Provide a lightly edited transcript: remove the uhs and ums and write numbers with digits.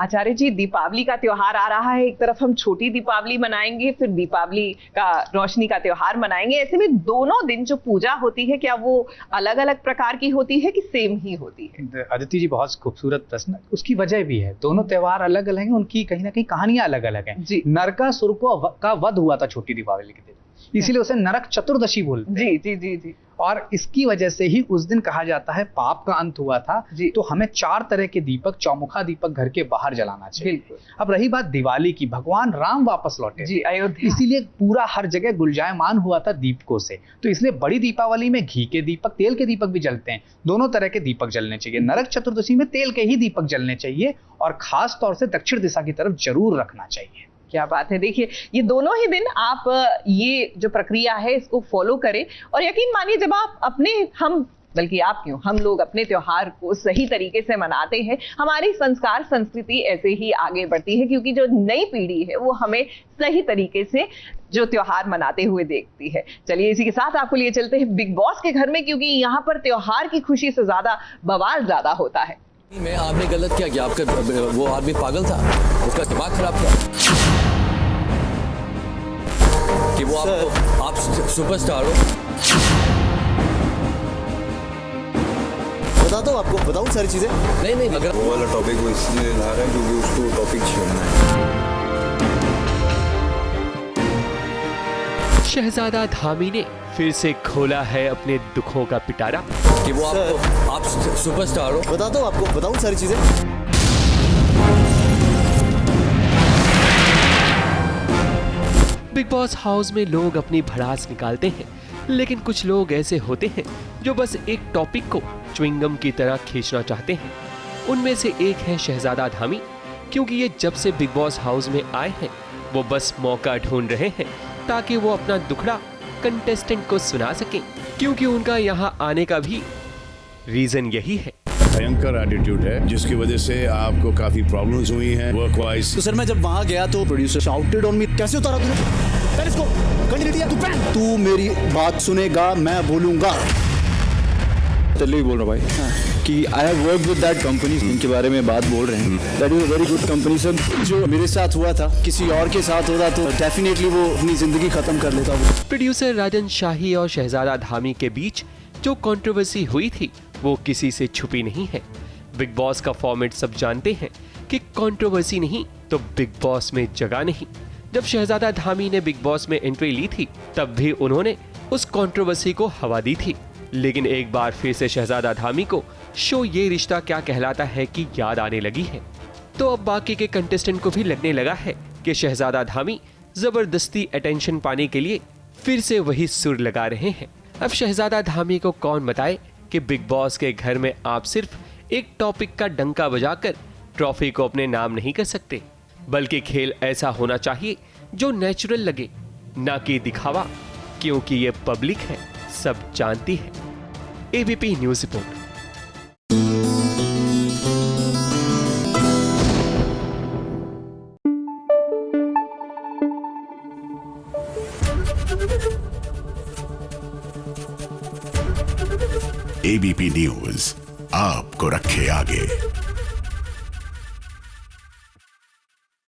आचार्य जी, दीपावली का त्योहार आ रहा है, एक तरफ हम छोटी दीपावली मनाएंगे, फिर दीपावली का रोशनी का त्योहार मनाएंगे। ऐसे में दोनों दिन जो पूजा होती है, क्या वो अलग अलग प्रकार की होती है कि सेम ही होती है? अदिति जी, बहुत खूबसूरत प्रश्न। उसकी वजह भी है, दोनों त्योहार अलग अलग हैं, उनकी कहीं ना कहीं कहानियां अलग अलग हैं। नरकासुर का वध हुआ था छोटी दीपावली के दिन, इसीलिए उसे नरक चतुर्दशी बोलते हैं। जी जी जी जी। और इसकी वजह से ही उस दिन कहा जाता है पाप का अंत हुआ था। तो हमें 4 तरह के दीपक, चौमुखा दीपक घर के बाहर जलाना चाहिए। अब रही बात दिवाली की, भगवान राम वापस लौटे जी अयोध्या, इसीलिए पूरा हर जगह गुलजायमान हुआ था दीपकों से। तो इसलिए बड़ी दीपावली में घी के दीपक, तेल के दीपक भी जलते हैं। दोनों तरह के दीपक जलने चाहिए। नरक चतुर्दशी में तेल के ही दीपक जलने चाहिए और खास तौर से दक्षिण दिशा की तरफ जरूर रखना चाहिए। क्या बात है। देखिए, ये दोनों ही दिन आप ये जो प्रक्रिया है इसको फॉलो करें और यकीन मानिए, जब आप बल्कि आप क्यों, हम लोग अपने त्योहार को सही तरीके से मनाते हैं, हमारी संस्कार संस्कृति ऐसे ही आगे बढ़ती है, क्योंकि जो नई पीढ़ी है वो हमें सही तरीके से जो त्योहार मनाते हुए देखती है। चलिए, इसी के साथ आपको लिए चलते हैं बिग बॉस के घर में, क्योंकि यहाँ पर त्योहार की खुशी से ज्यादा बवाल ज्यादा होता है। मैं आपने गलत क्या किया? आपका वो आदमी पागल था, उसका दिमाग खराब था कि वो आप सुपरस्टार हो। बताता हूँ आपको, बताऊँ सारी चीजें। नहीं, अगर वो वाला टॉपिक वो इसलिए ला रहा है क्योंकि उसको टॉपिक छेड़ना है। शहजादा धामी ने फिर से खोला है अपने दुखों का पिटारा कि वो आप सुपरस्टार हो। बताता हूँ आपको, बताऊँ सारी चीजें। बिग बॉस हाउस में लोग अपनी भड़ास निकालते हैं, लेकिन कुछ लोग ऐसे होते हैं जो बस एक टॉपिक को च्युइंगम की तरह खींचना चाहते हैं। उनमें से एक है शहजादा धामी, क्योंकि ये जब से बिग बॉस हाउस में आए हैं वो बस मौका ढूंढ रहे हैं ताकि वो अपना दुखड़ा कंटेस्टेंट को सुना सकें, क्योंकि उनका यहाँ आने का भी रीजन यही है। भयंकर एटीट्यूड है जिसकी वजह से आपको काफी प्रॉब्लम्स हुई हैं वर्क वाइज। तो सर, मैं जब वहां गया तो प्रोड्यूसर शाउटेड ऑन मी। कैसे उतारा तूने? पहले इसको कंटिन्यू दिया। तू मेरी बात सुनेगा, मैं बोलूंगा। चलिए बोल रहा भाई कि I have work with that company, इनके बारे में बात बोल रहे हैं। That is a very good company sir. जो मेरे साथ हुआ था किसी और के साथ होता तो डेफिनेटली वो अपनी जिंदगी खत्म कर लेता। प्रोड्यूसर राजन शाही और शहजादा धामी के बीच जो कंट्रोवर्सी हुई थी वो किसी से छुपी नहीं है। बिग बॉस का फॉर्मेट सब जानते हैं कि कंट्रोवर्सी नहीं तो बिग बॉस में जगह नहीं। जब शहजादा धामी ने बिग बॉस में एंट्री ली थी तब भी उन्होंने उस कंट्रोवर्सी को हवा दी थी, लेकिन एक बार फिर से शहजादा धामी को शो ये रिश्ता क्या कहलाता है कि याद आने लगी है। तो अब बाकी के कंटेस्टेंट को भी लगने लगा है कि शहजादा धामी जबरदस्ती अटेंशन पाने के लिए फिर से वही सुर लगा रहे हैं। अब शहजादा धामी को कौन बताए कि बिग बॉस के घर में आप सिर्फ एक टॉपिक का डंका बजाकर ट्रॉफी को अपने नाम नहीं कर सकते, बल्कि खेल ऐसा होना चाहिए जो नेचुरल लगे, ना कि दिखावा, क्योंकि ये पब्लिक है, सब जानती है। ABP news report. ABP news आपको रखे आगे।